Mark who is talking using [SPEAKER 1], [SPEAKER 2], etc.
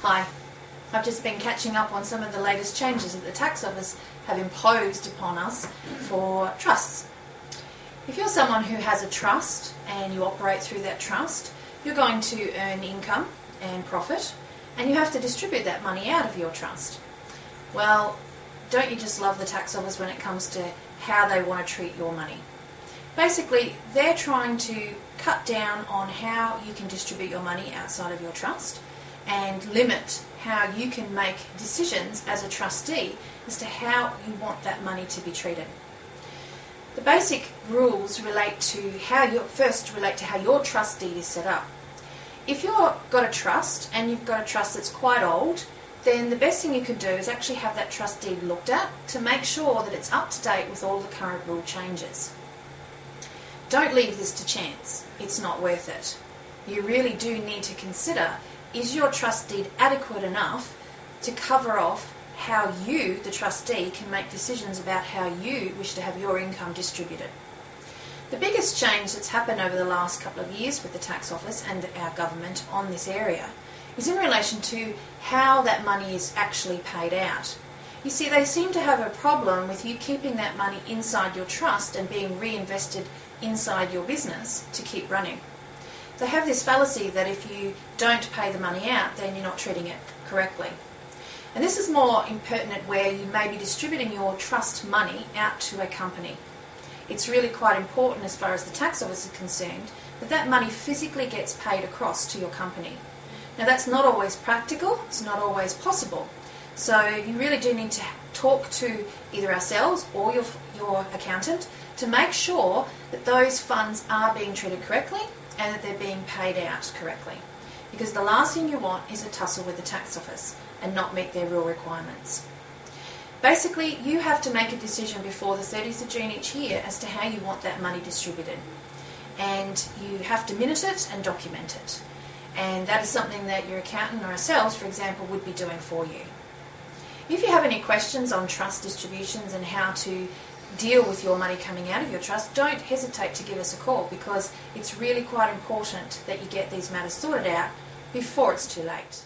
[SPEAKER 1] Hi, I've just been catching up on some of the latest changes that the tax office have imposed upon us for trusts. If you're someone who has a trust and you operate through that trust, you're going to earn income and profit, and you have to distribute that money out of your trust. Well, don't you just love the tax office when it comes to how they want to treat your money? Basically, they're trying to cut down on how you can distribute your money outside of your trust and limit how you can make decisions as a trustee as to how you want that money to be treated. The basic rules relate to how your trust deed is set up. If you've got a trust and you've got a trust that's quite old, then the best thing you can do is actually have that trust deed looked at to make sure that it's up to date with all the current rule changes. Don't leave this to chance. It's not worth it. You really do need to consider, is your trust deed adequate enough to cover off how you, the trustee, can make decisions about how you wish to have your income distributed? The biggest change that's happened over the last couple of years with the tax office and our government on this area is in relation to how that money is actually paid out. You see, they seem to have a problem with you keeping that money inside your trust and being reinvested inside your business to keep running. They have this fallacy that if you don't pay the money out, then you're not treating it correctly. And this is more impertinent where you may be distributing your trust money out to a company. It's really quite important, as far as the tax office is concerned, that that money physically gets paid across to your company. Now, that's not always practical, it's not always possible. So you really do need to talk to either ourselves or your accountant to make sure that those funds are being treated correctly and that they're being paid out correctly. Because the last thing you want is a tussle with the tax office and not meet their rule requirements. Basically, you have to make a decision before the 30th of June each year as to how you want that money distributed. And you have to minute it and document it. And that is something that your accountant or ourselves, for example, would be doing for you. If you have any questions on trust distributions and how to deal with your money coming out of your trust, don't hesitate to give us a call, because it's really quite important that you get these matters sorted out before it's too late.